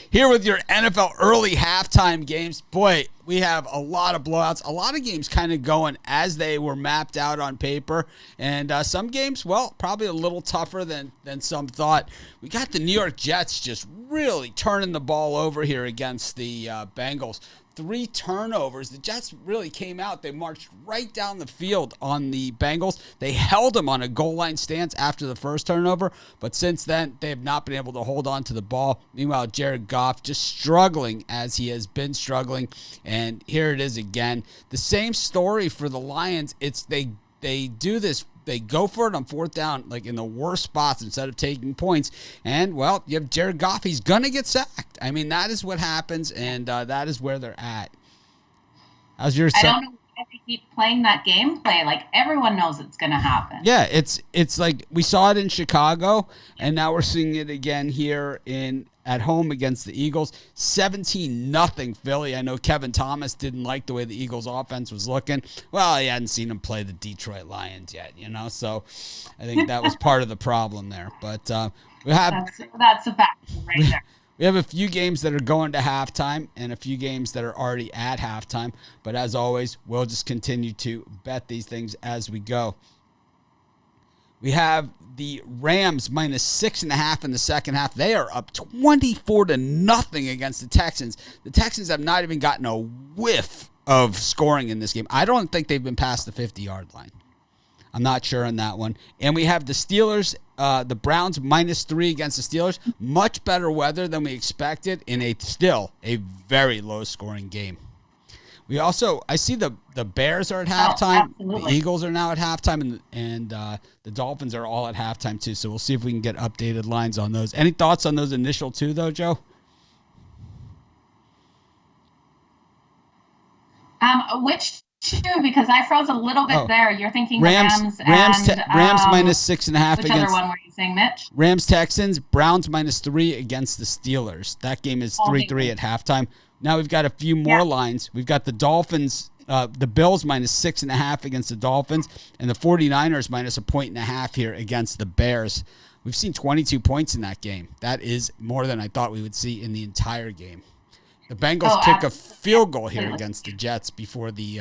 Here with your NFL early halftime games. Boy, we have a lot of blowouts. A lot of games kind of going as they were mapped out on paper. And some games, well, probably a little tougher than some thought. We got the New York Jets just really turning the ball over here against the Bengals. 3 turnovers. The Jets really came out. They marched right down the field on the Bengals. They held them on a goal line stance after the first turnover, but since then, they have not been able to hold on to the ball. Meanwhile, Jared Goff just struggling as he has been struggling, and here it is again. The same story for the Lions. It's they do this. They go for it on fourth down, like in the worst spots instead of taking points. And, well, you have Jared Goff. He's going to get sacked. I mean, that is what happens, and that is where they're at. How's your I don't know why they keep playing that gameplay. Like, everyone knows it's going to happen. Yeah, it's like we saw it in Chicago, and now we're seeing it again here at home against the Eagles. 17-0 Philly. I know Kevin Thomas didn't like the way the Eagles offense was looking. Well, he hadn't seen him play the Detroit Lions yet, so I think that was part of the problem there. But we have that's a fact right there. We have a few games that are going to halftime and a few games that are already at halftime. But as always, we'll just continue to bet these things as we go. We have the Rams minus 6.5 in the second half. They are up 24-0 against the Texans. The Texans have not even gotten a whiff of scoring in this game. I don't think they've been past the 50-yard line. I'm not sure on that one. And we have the Steelers, the Browns minus 3 against the Steelers. Much better weather than we expected in still a very low-scoring game. We also, I see the Bears are at halftime. The Eagles are now at halftime, and the Dolphins are all at halftime too. So we'll see if we can get updated lines on those. Any thoughts on those initial two, though, Joe? Which two? Because I froze a little bit there. You're thinking Rams minus 6.5 which against. Other one were you saying, Mitch? Rams Texans, Browns minus 3 against the Steelers. That game is 3-3 at halftime. Now we've got a few more lines. We've got the Dolphins, the Bills minus 6.5 against the Dolphins, and the 49ers minus 1.5 here against the Bears. We've seen 22 points in that game. That is more than I thought we would see in the entire game. The Bengals kick a field goal here against the Jets before the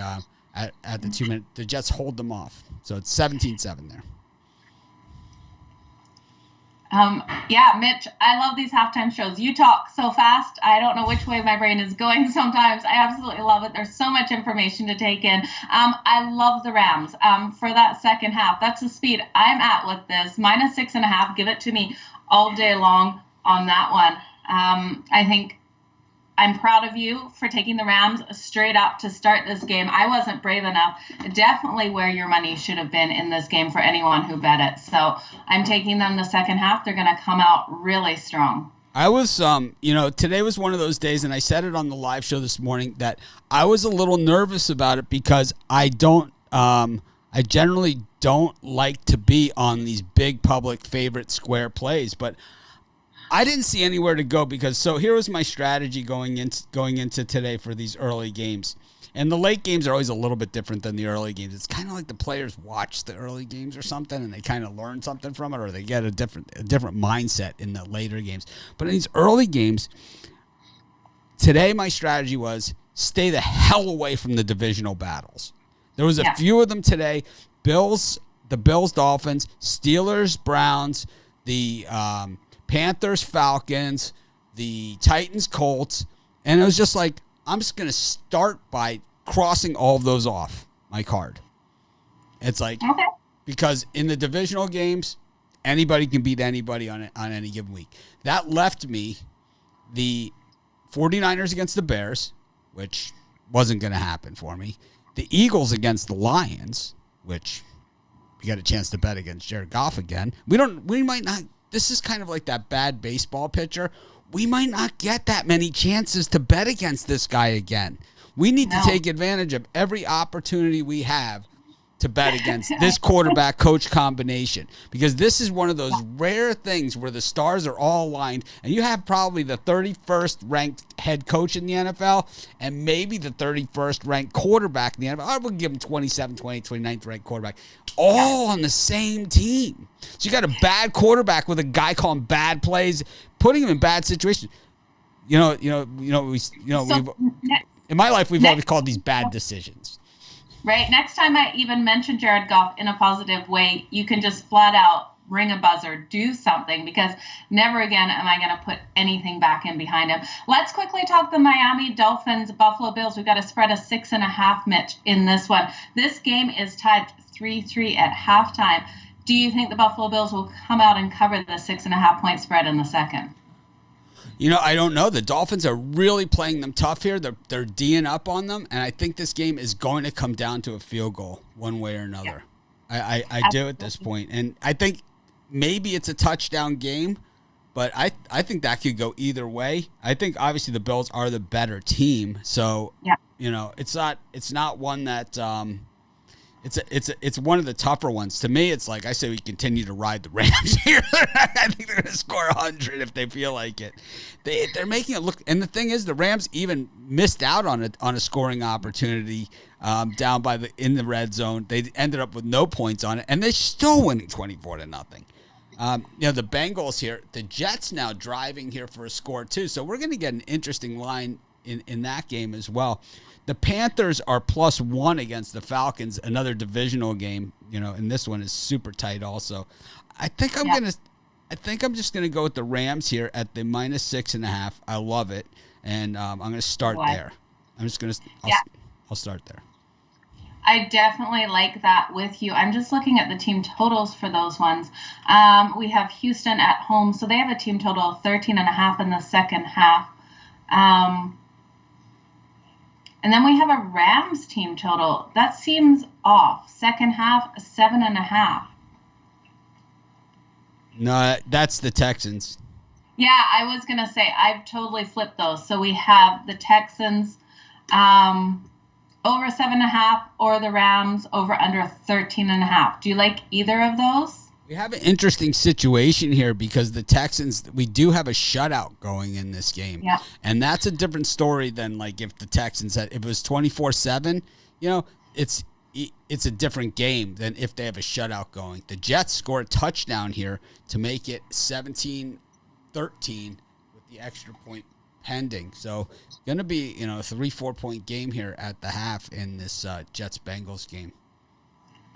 at the 2-minute. The Jets hold them off, so it's 17-7 there. Mitch, I love these halftime shows. You talk so fast. I don't know which way my brain is going sometimes. I absolutely love it. There's so much information to take in. I love the Rams for that second half. That's the speed I'm at with this. Minus 6.5. Give it to me all day long on that one. I think I'm proud of you for taking the Rams straight up to start this game. I wasn't brave enough. Definitely where your money should have been in this game for anyone who bet it. So I'm taking them the second half. They're going to come out really strong. I was, today was one of those days, and I said it on the live show this morning, that I was a little nervous about it because I generally don't like to be on these big public favorite square plays, but I didn't see anywhere to go so here was my strategy going into today for these early games. And the late games are always a little bit different than the early games. It's kind of like the players watch the early games or something, and they kind of learn something from it, or they get a different mindset in the later games. But in these early games, today my strategy was stay the hell away from the divisional battles. There was a few of them today. The Bills, Dolphins, Steelers, Browns, the Panthers, Falcons, the Titans, Colts, and it was just like, I'm just going to start by crossing all of those off my card. It's like, because in the divisional games, anybody can beat anybody on any given week. That left me the 49ers against the Bears, which wasn't going to happen for me. The Eagles against the Lions, which we got a chance to bet against Jared Goff again. We might not. This is kind of like that bad baseball pitcher. We might not get that many chances to bet against this guy again. We need to take advantage of every opportunity we have to bet against this quarterback coach combination, because this is one of those rare things where the stars are all aligned, and you have probably the 31st ranked head coach in the NFL and maybe the 31st ranked quarterback in the NFL. I would give him 27, 20, 29th ranked quarterback, all on the same team. So you got a bad quarterback with a guy calling bad plays, putting him in bad situations. in my life we've always called these bad decisions. Right. Next time I even mention Jared Goff in a positive way, you can just flat out ring a buzzer, do something, because never again am I going to put anything back in behind him. Let's quickly talk the Miami Dolphins, Buffalo Bills. We've got to spread a 6.5, Mitch, in this one. This game is tied 3-3 at halftime. Do you think the Buffalo Bills will come out and cover the 6.5-point spread in the second? I don't know. The Dolphins are really playing them tough here. They're D'ing up on them, and I think this game is going to come down to a field goal one way or another. Yeah. I do at this point. And I think maybe it's a touchdown game, but I think that could go either way. I think obviously the Bills are the better team, so it's not one that it's one of the tougher ones. To me, it's like I say we continue to ride the Rams here. I think they're going to score 100 if they feel like it. They're making it look, and the thing is, the Rams even missed out on a scoring opportunity down in the red zone. They ended up with no points on it, and they're still winning 24-0. The Bengals here, the Jets now driving here for a score too. So we're going to get an interesting line in that game as well. The Panthers are +1 against the Falcons, another divisional game, and this one is super tight also. I think I'm just gonna go with the Rams here at the -6.5. I love it, and I'm gonna start there. I'll start there. I definitely like that with you. I'm just looking at the team totals for those ones. We have Houston at home, so they have a team total of 13.5 in the second half. And then we have a Rams team total. That seems off. Second half, 7.5. No, that's the Texans. Yeah, I was going to say, I've totally flipped those. So we have the Texans over 7.5 or the Rams over under 13.5. Do you like either of those? We have an interesting situation here because the Texans, we do have a shutout going in this game. Yeah. And that's a different story than like if the Texans if it was 24-7, it's a different game than if they have a shutout going. The Jets score a touchdown here to make it 17-13 with the extra point pending. So it's going to be, a 3-4 point game here at the half in this Jets-Bengals game.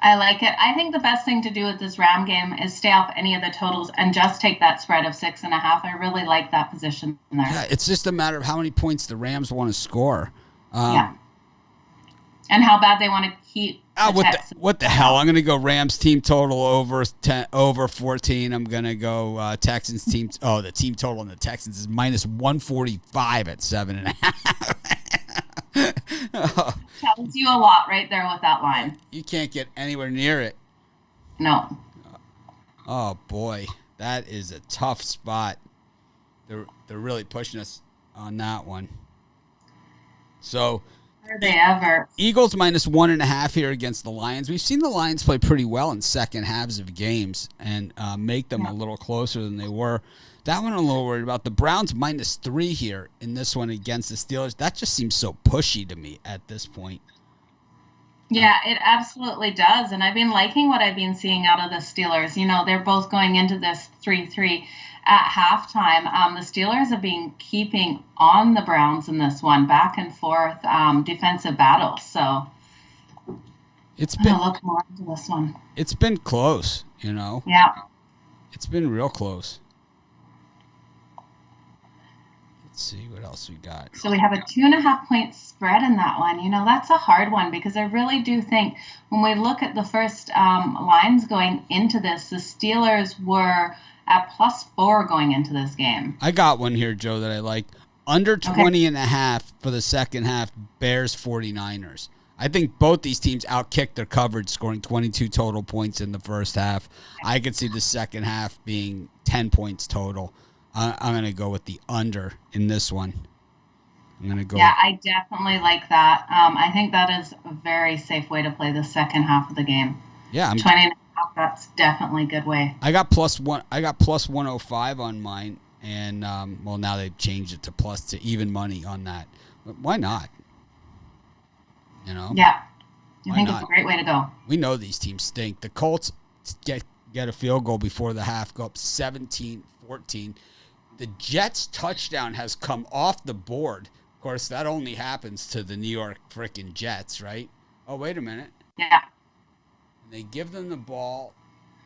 I like it. I think the best thing to do with this Ram game is stay off any of the totals and just take that spread of 6.5. I really like that position there. Yeah, it's just a matter of how many points the Rams want to score. And how bad they want to keep what the hell? I'm going to go Rams team total over 14. I'm going to go Texans team. Oh, the team total on the Texans is -145 at 7.5. Tells you a lot right there with that line. You can't get anywhere near it. No. Oh boy, that is a tough spot. They're really pushing us on that one. So, are they ever? Eagles -1.5 here against the Lions. We've seen the Lions play pretty well in second halves of games and make them a little closer than they were. That one I'm a little worried about. The Browns -3 here in this one against the Steelers. That just seems so pushy to me at this point. Yeah, it absolutely does. And I've been liking what I've been seeing out of the Steelers. They're both going into this 3-3 at halftime. The Steelers have been keeping on the Browns in this one, back and forth defensive battles. So it's been look more into this one. It's been close, Yeah. It's been real close. Let's see what else we got. So we have a 2.5 point spread in that one. That's a hard one because I really do think when we look at the first lines going into this, the Steelers were at +4 going into this game. I got one here, Joe, that I like. Under 20.5 for the second half, Bears 49ers. I think both these teams outkicked their coverage, scoring 22 total points in the first half. I could see the second half being 10 points total. I'm going to go with the under in this one. I'm going to go. Yeah, I definitely like that. I think that is a very safe way to play the second half of the game. Yeah, 20.5. That's definitely a good way. I got +1. I got +105 on mine, and now they've changed it to even money on that. But why not? Yeah, I think it's a great way to go. We know these teams stink. The Colts get a field goal before the half, go up 17-14. the Jets touchdown has come off the board. Of course, that only happens to the New York frickin' Jets, right? Oh, wait a minute. Yeah. And they give them the ball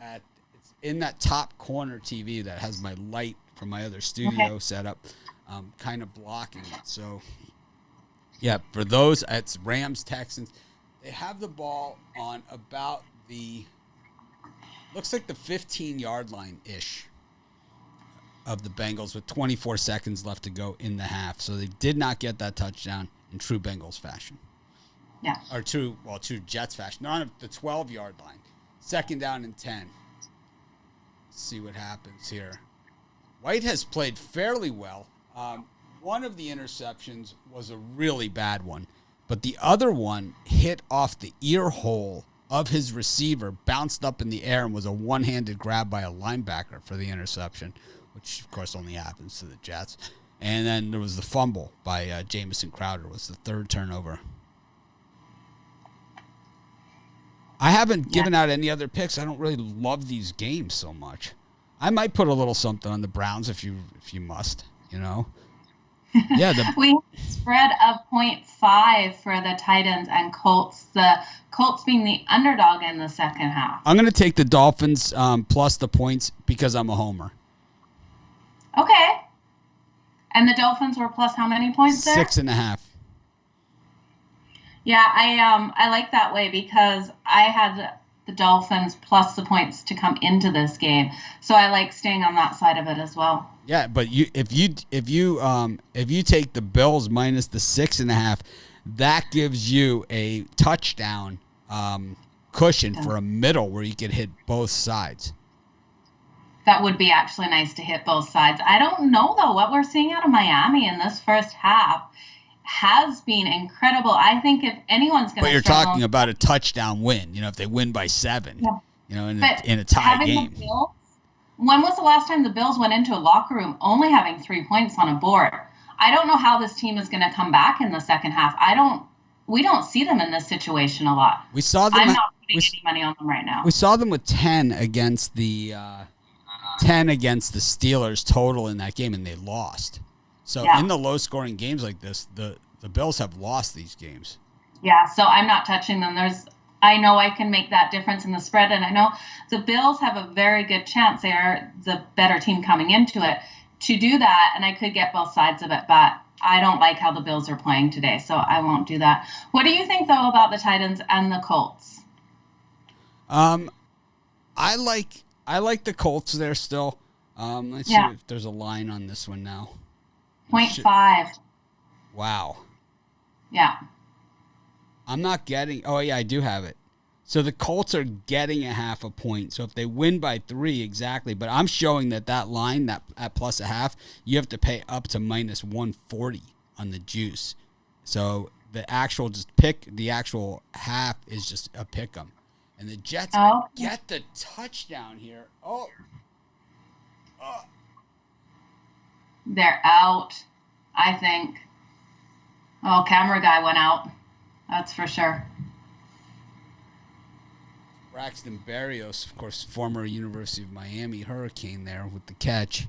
it's in that top corner TV that has my light from my other studio set up, kind of blocking it. So, yeah, for those, it's Rams, Texans. They have the ball on about looks like the 15-yard line-ish of the Bengals with 24 seconds left to go in the half. So they did not get that touchdown in true Bengals fashion. Yeah. Or true Jets fashion. They're on the 12-yard line. 2nd down and 10. Let's see what happens here. White has played fairly well. One of the interceptions was a really bad one, but the other one hit off the ear hole of his receiver, bounced up in the air, and was a one-handed grab by a linebacker for the interception, which, of course, only happens to the Jets. And then there was the fumble by Jamison Crowder, was the 3rd turnover. I haven't given out any other picks. I don't really love these games so much. I might put a little something on the Browns if you must, you know. Yeah, we have a spread of 0.5 for the Titans and Colts. The Colts being the underdog in the second half. I'm going to take the Dolphins plus the points because I'm a homer. Okay. And the Dolphins were plus how many points there? 6.5. Yeah, I like that way because I had the Dolphins plus the points to come into this game, so I like staying on that side of it as well. Yeah, but if you take the Bills minus the 6.5, that gives you a touchdown cushion for a middle where you could hit both sides. That would be actually nice to hit both sides. I don't know though what we're seeing out of Miami in this first half has been incredible. I think if anyone's going to, but you're talking about a touchdown win. You know, if they win by 7, you know, in a tie game. Bills, when was the last time the Bills went into a locker room only having 3 points on a board? I don't know how this team is going to come back in the second half. We don't see them in this situation a lot. We saw them. I'm not putting any money on them right now. We saw them with 10 against the Steelers total in that game, and they lost. So in the low-scoring games like this, the Bills have lost these games. Yeah, so I'm not touching them. I know I can make that difference in the spread, and I know the Bills have a very good chance. They are the better team coming into it to do that, and I could get both sides of it, but I don't like how the Bills are playing today, so I won't do that. What do you think, though, about the Titans and the Colts? I like the Colts there still. Let's see if there's a line on this one now. 0.5. Wow. Yeah. I'm not getting. Oh yeah, I do have it. So the Colts are getting a half a point. So if they win by 3, exactly. But I'm showing that line, that at plus a half, you have to pay up to minus 140 on the juice. So the actual half is just a pick 'em. And the Jets get the touchdown here. Oh. They're out, I think. Oh, camera guy went out. That's for sure. Braxton Berrios, of course, former University of Miami Hurricane there with the catch.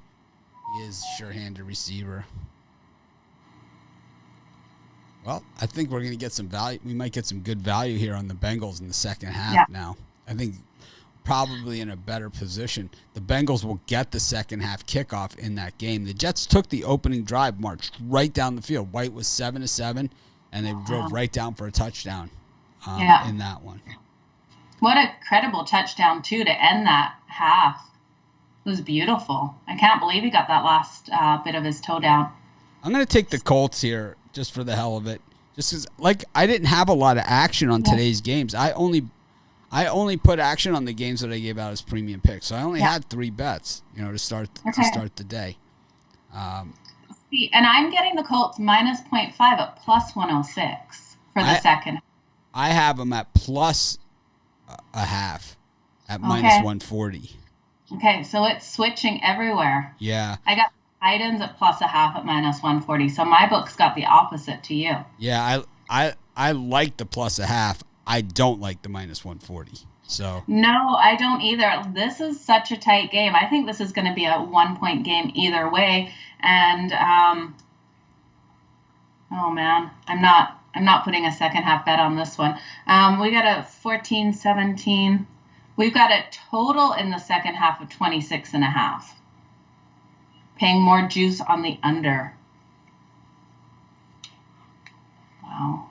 He is a sure-handed receiver. Well, I think we're going to get some value. We might get some good value here on the Bengals in the second half now. I think probably in a better position. The Bengals will get the second half kickoff in that game. The Jets took the opening drive, marched right down the field. White was 7-7, and they drove right down for a touchdown in that one. What a credible touchdown, too, to end that half. It was beautiful. I can't believe he got that last bit of his toe down. I'm going to take the Colts here just for the hell of it. Just because, I didn't have a lot of action on today's games. I only put action on the games that I gave out as premium picks. So I only had 3 bets, to start the day. See, and I'm getting the Colts minus 0.5 at plus 106 for the second. I have them at plus a half at minus 140. Okay, so it's switching everywhere. Yeah. I got Titans at plus a half at minus 140. So my book's got the opposite to you. Yeah, I like the plus a half. I don't like the minus 140. So No, I don't either. This is such a tight game. I think this is going to be a 1 point game either way. And oh man, I'm not putting a second half bet on this one. We got a 14-17. We've got a total in the second half of 26.5. Paying more juice on the under. Wow.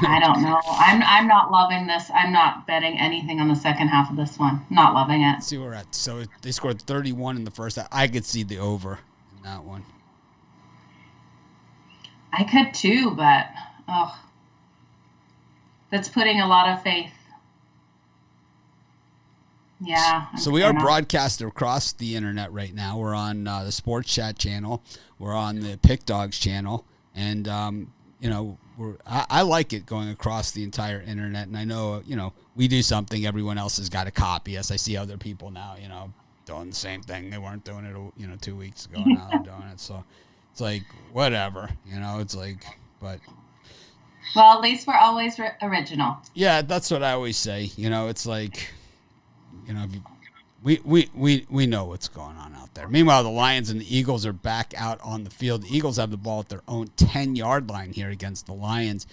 I don't know. I'm not loving this. I'm not betting anything on the second half of this one. Not loving it. Let's see where we're at. So they scored 31 in the first half. I could see the over in that one. I could too, but that's putting a lot of faith. Yeah. So we are broadcast across the internet right now. We're on the Sports Chat channel. We're on the Pick Dogs channel, and I like it going across the entire internet. And I know we do something everyone else has got to copy us. I see other people now doing the same thing. They weren't doing it 2 weeks ago. Now they're doing it. So it's like whatever. It's like, but. Well, at least we're always original. Yeah, that's what I always say. It's like. We know what's going on out there. Meanwhile, the Lions and the Eagles are back out on the field. The Eagles have the ball at their own 10-yard line here against the Lions.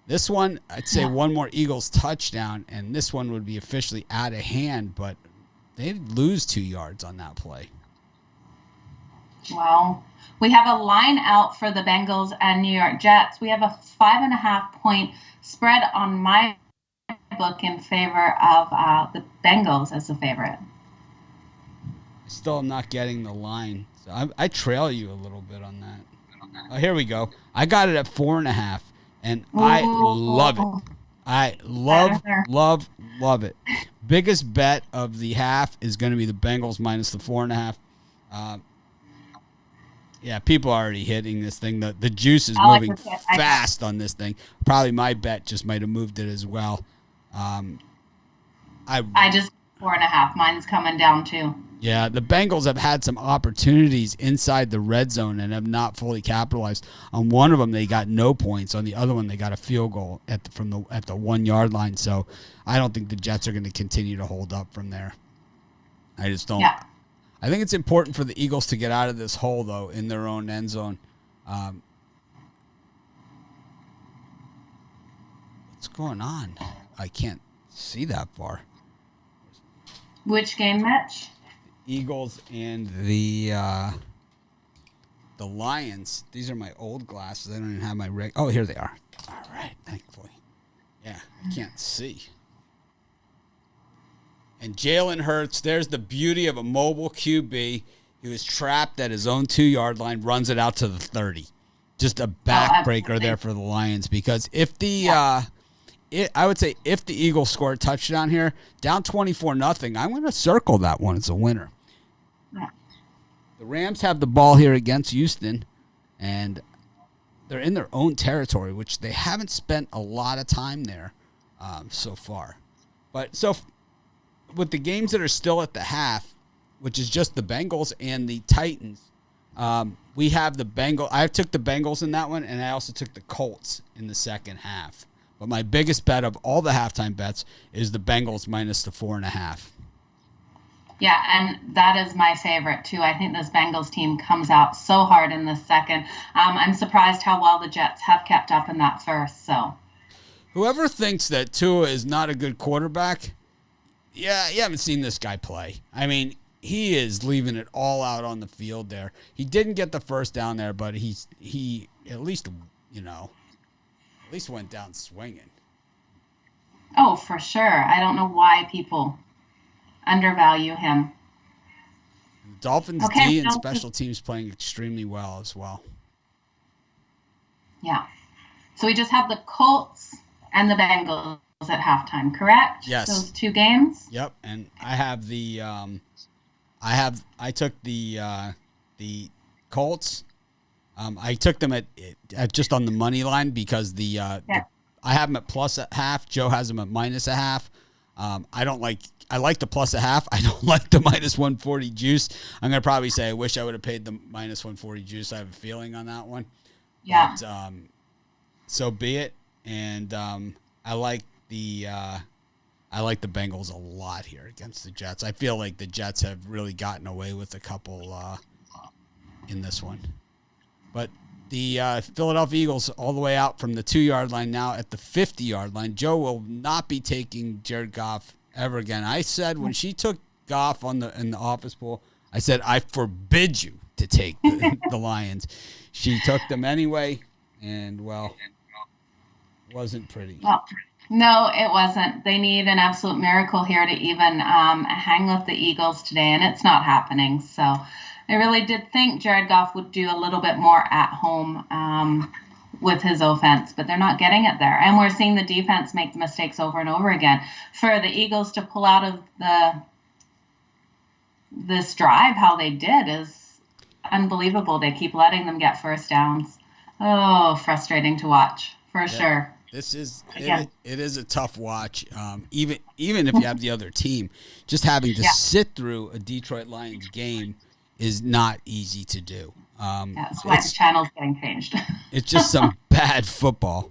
This one, I'd say one more Eagles touchdown, and this one would be officially out of hand, but they'd lose 2 yards on that play. Well, we have a line out for the Bengals and New York Jets. We have a 5.5-point spread on my book in favor of the Bengals as a favorite. Still not getting the line. So I trail you a little bit on that. Oh, here we go. I got it at 4.5, and I love it. I love it. Biggest bet of the half is going to be the Bengals minus the 4.5. Yeah, people are already hitting this thing. The juice is moving fast on this thing. Probably my bet just might have moved it as well. I just 4.5. Mine's coming down too. Yeah, the Bengals have had some opportunities inside the red zone and have not fully capitalized. On one of them, they got no points. On the other one, they got a field goal at the 1 yard line. So I don't think the Jets are going to continue to hold up from there. I just don't. Yeah. I think it's important for the Eagles to get out of this hole though in their own end zone. What's going on? I can't see that far. Which game match? Eagles and the Lions. These are my old glasses. I don't even have my Oh, here they are. All right, thankfully. Yeah, I can't see. And Jalen Hurts, there's the beauty of a mobile QB. He was trapped at his own 2 yard line, runs it out to the 30. Just a backbreaker there for the Lions, because if the I would say if the Eagles score a touchdown here, down 24-0, I'm going to circle that one as a winner. Yeah. The Rams have the ball here against Houston, and they're in their own territory, which they haven't spent a lot of time there so far. But with the games that are still at the half, which is just the Bengals and the Titans, we have the Bengals. I took the Bengals in that one, and I also took the Colts in the second half. But my biggest bet of all the halftime bets is the Bengals minus the 4.5. Yeah, and that is my favorite, too. I think this Bengals team comes out so hard in the second. I'm surprised how well the Jets have kept up in that first. So, whoever thinks that Tua is not a good quarterback, yeah, you haven't seen this guy play. I mean, he is leaving it all out on the field there. He didn't get the first down there, but he at least, at least went down swinging. Oh, for sure. I don't know why people undervalue him. The Dolphins D and special teams playing extremely well as well. Yeah. So we just have the Colts and the Bengals at halftime, correct? Yes. Those 2 games? Yep. And I have I took the Colts. I took them at just on the money line because I have them at plus a half. Joe has them at minus a half. I like the plus a half. I don't like the minus 140 juice. I'm going to probably say I wish I would have paid the minus 140 juice. I have a feeling on that one. Yeah. But so be it. And I like the I like the Bengals a lot here against the Jets. I feel like the Jets have really gotten away with a couple in this one. But the Philadelphia Eagles all the way out from the 2-yard line now at the 50-yard line. Joe will not be taking Jared Goff ever again. I said when she took Goff in the office pool, I said, I forbid you to take the Lions. She took them anyway, and, well, wasn't pretty. Well, no, it wasn't. They need an absolute miracle here to even hang with the Eagles today, and it's not happening. So I really did think Jared Goff would do a little bit more at home with his offense, but they're not getting it there. And we're seeing the defense make the mistakes over and over again. For the Eagles to pull out of this drive how they did is unbelievable. They keep letting them get first downs. Oh, frustrating to watch for sure. This is it is a tough watch. Even if you have the other team, just having to sit through a Detroit Lions game is not easy to do. That's why the channel's getting changed. It's just some bad football.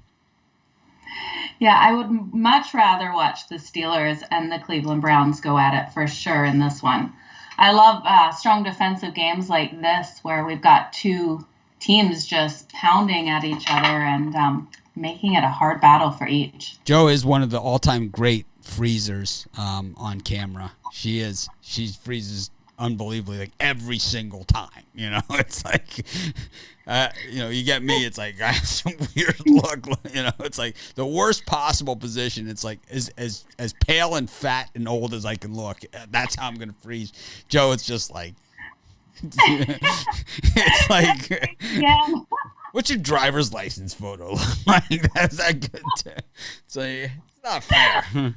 Yeah, I would much rather watch the Steelers and the Cleveland Browns go at it for sure in this one. I love strong defensive games like this where we've got two teams just pounding at each other and making it a hard battle for each. Joe is one of the all-time great freezers on camera. She freezes unbelievably, like every single time. You know, it's like, you get me. It's like I have some weird look. You know, it's like the worst possible position. It's like as pale and fat and old as I can look. That's how I'm gonna freeze. Joe, it's just like, it's like, yeah. What's your driver's license photo look like? That's that good. It's like, it's not fair.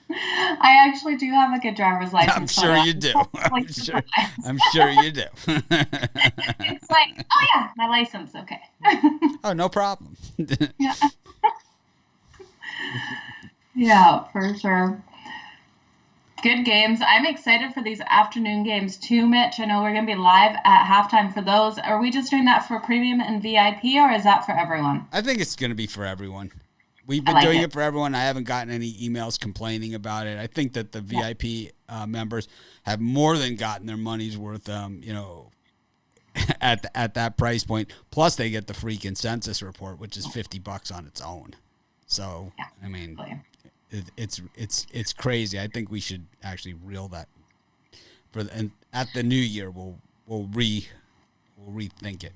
I actually do have a good driver's license. I'm sure you do. I'm sure you do. It's like, oh yeah, my license. Okay. Oh, no problem. Yeah. Yeah, for sure. Good games. I'm excited for these afternoon games too, Mitch. I know we're going to be live at halftime for those. Are we just doing that for premium and VIP, or is that for everyone? I think it's going to be for everyone. We've been doing it for everyone. I haven't gotten any emails complaining about it. I think that the VIP members have more than gotten their money's worth, at that price point. Plus, they get the free consensus report, which is $50 on its own. So, yeah, I mean, it's crazy. I think we should actually reel that and at the new year. We'll rethink it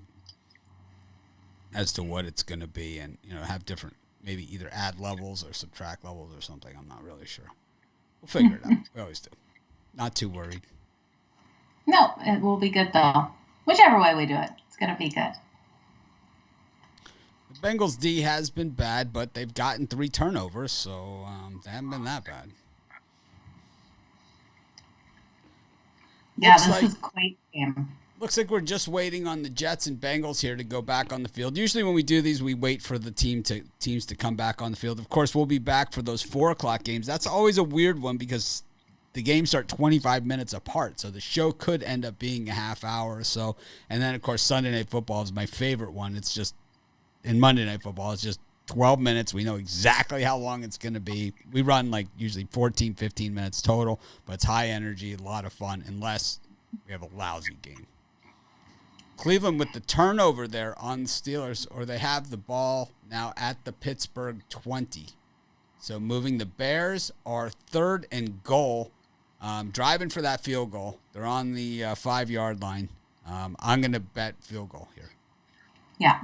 as to what it's going to be, and have different. Maybe either add levels or subtract levels or something. I'm not really sure. We'll figure it out. We always do. Not too worried. No, it will be good, though. Whichever way we do it, it's going to be good. The Bengals D has been bad, but they've gotten 3 turnovers, so they haven't been that bad. Yeah, this is quite a game. Looks like we're just waiting on the Jets and Bengals here to go back on the field. Usually when we do these, we wait for the teams to come back on the field. Of course, we'll be back for those 4 o'clock games. That's always a weird one because the games start 25 minutes apart, so the show could end up being a half hour or so. And then, of course, Sunday Night Football is my favorite one. It's just, in Monday Night Football, it's just 12 minutes. We know exactly how long it's going to be. We run like usually 14, 15 minutes total, but it's high energy, a lot of fun, unless we have a lousy game. Cleveland with the turnover there on the Steelers, or they have the ball now at the Pittsburgh 20. So moving the Bears are 3rd and goal, driving for that field goal. They're on the 5-yard line. I'm going to bet field goal here. Yeah,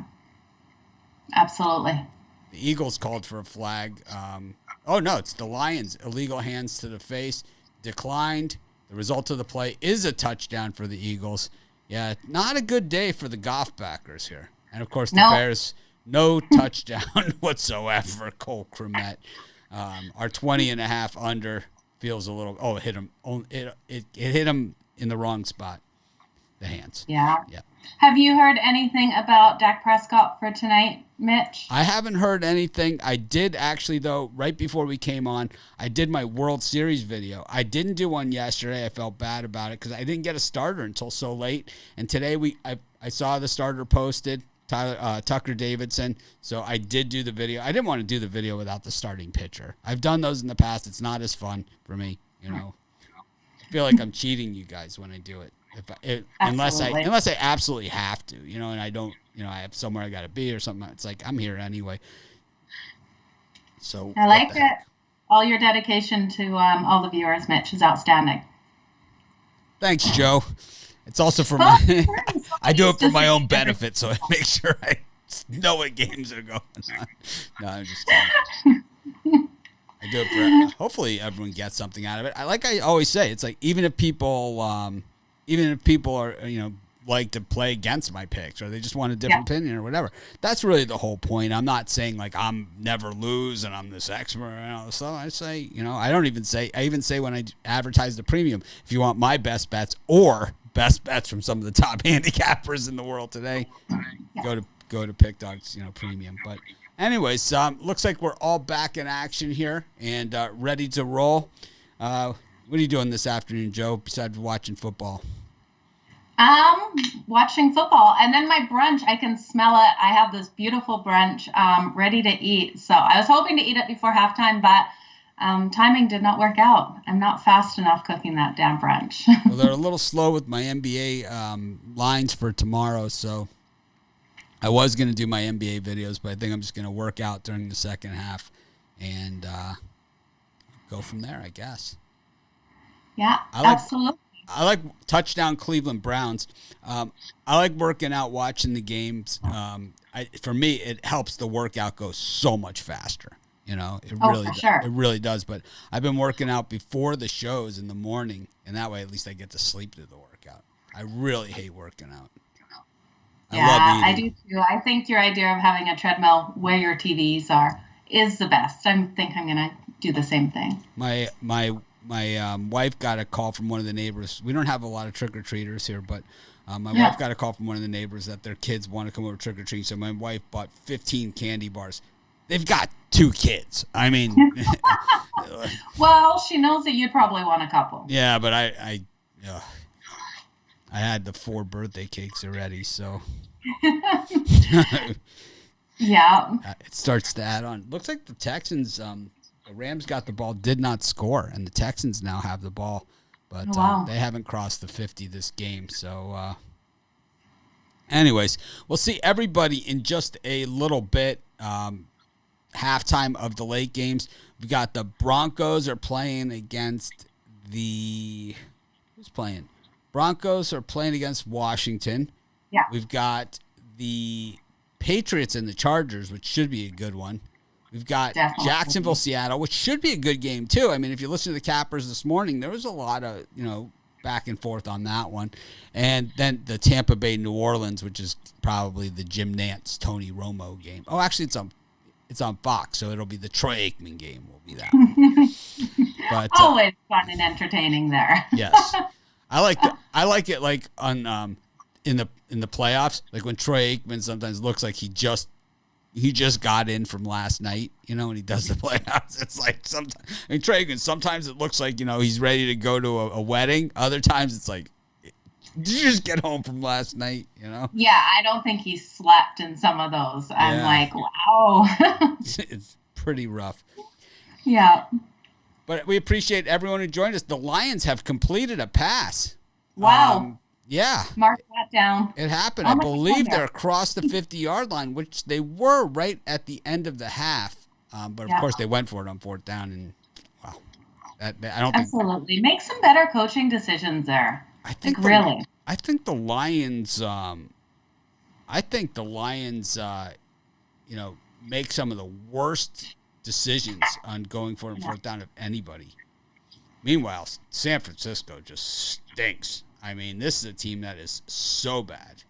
absolutely. The Eagles called for a flag. No, it's the Lions. Illegal hands to the face, declined. The result of the play is a touchdown for the Eagles. Yeah, not a good day for the Goff backers here. And, of course, the Bears, no touchdown whatsoever. Cole Kmet. Our 20.5 under feels a little – it hit him. It hit him in the wrong spot, the hands. Yeah. Have you heard anything about Dak Prescott for tonight, Mitch? I haven't heard anything. I did actually, though, right before we came on, I did my World Series video. I didn't do one yesterday. I felt bad about it because I didn't get a starter until so late. And today I saw the starter posted. Tucker Davidson. So I did do the video. I didn't want to do the video without the starting pitcher. I've done those in the past. It's not as fun for me, I feel like I'm cheating you guys when I do it. Unless I absolutely have to, and I don't, I have somewhere I got to be or something. It's like I'm here anyway. So I like it. All your dedication to all the viewers, Mitch, is outstanding. Thanks, Joe. It's also for my. I do it for my own benefit, so I make sure I know what games are going on. No, I'm just kidding. I do it for. Hopefully, everyone gets something out of it. I always say, it's like even if people are like to play against my picks or they just want a different opinion or whatever. That's really the whole point. I'm not saying like I'm never lose and I'm this expert. So I say, I even say when I advertise the premium, if you want my best bets or best bets from some of the top handicappers in the world today, go to Pick Dogs, premium. But anyways, looks like we're all back in action here and ready to roll. What are you doing this afternoon, Joe, besides watching football? Watching football, and then my brunch, I can smell it. I have this beautiful brunch ready to eat. So I was hoping to eat it before halftime, but timing did not work out. I'm not fast enough cooking that damn brunch. Well, they're a little slow with my NBA lines for tomorrow, so I was going to do my NBA videos, but I think I'm just going to work out during the second half and go from there, I guess. Yeah, absolutely. I like touchdown Cleveland Browns. I like working out, watching the games. For me, it helps the workout go so much faster. It really does. But I've been working out before the shows in the morning, and that way at least I get to sleep through the workout. I really hate working out. I do too. I think your idea of having a treadmill where your TVs are is the best. I think I'm going to do the same thing. My wife got a call from one of the neighbors. We don't have a lot of trick-or-treaters here, but my wife got a call from one of the neighbors that their kids want to come over trick-or-treat. So my wife bought 15 candy bars. They've got 2 kids. I mean. Well, she knows that you'd probably want a couple. Yeah, but I had the 4 birthday cakes already, so. Yeah. It starts to add on. Looks like the Texans, the Rams got the ball, did not score, and the Texans now have the ball, but they haven't crossed the 50 this game. So, anyways, we'll see everybody in just a little bit. Halftime of the late games. We got the Broncos are playing against who's playing? Broncos are playing against Washington. Yeah. We've got the Patriots and the Chargers, which should be a good one. We've got Jacksonville, Seattle, which should be a good game too. I mean, if you listen to the Cappers this morning, there was a lot of, back and forth on that one. And then the Tampa Bay, New Orleans, which is probably the Jim Nantz, Tony Romo game. Oh, actually it's on Fox, so it'll be the Troy Aikman game will be that one. But always fun and entertaining there. Yes. I like it like on in the playoffs, like when Troy Aikman sometimes looks like he just got in from last night, when he does the playoffs. It's like sometimes, Troy Aikman, sometimes it looks like, he's ready to go to a wedding. Other times it's like, did you just get home from last night, Yeah, I don't think he slept in some of those. I'm like, wow. It's pretty rough. Yeah. But we appreciate everyone who joined us. The Lions have completed a pass. Wow. Yeah. Mark that down. It happened. I believe they're across the 50-yard line, which they were right at the end of the half. But, of course, they went for it on 4th down. And, wow. I don't think. Absolutely. Make some better coaching decisions there. I think the Lions, make some of the worst decisions on going for it on 4th down of anybody. Meanwhile, San Francisco just stinks. I mean, this is a team that is so bad.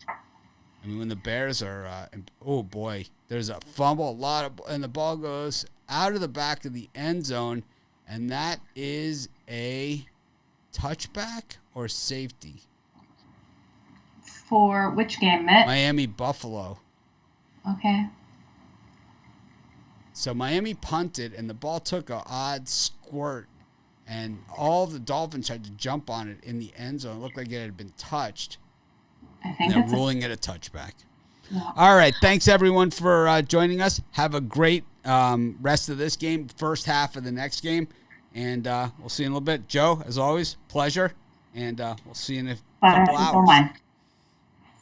I mean, when the Bears are, oh boy, there's a fumble, and the ball goes out of the back of the end zone, and that is a touchback or safety? For which game, Mitt? Miami Buffalo. Okay. So Miami punted, and the ball took an odd squirt, and all the Dolphins had to jump on it in the end zone. It looked like it had been touched. I think they're ruling it a touchback. All right. Thanks, everyone, for joining us. Have a great rest of this game, first half of the next game. And we'll see you in a little bit. Joe, as always, pleasure. And we'll see you in a couple hours.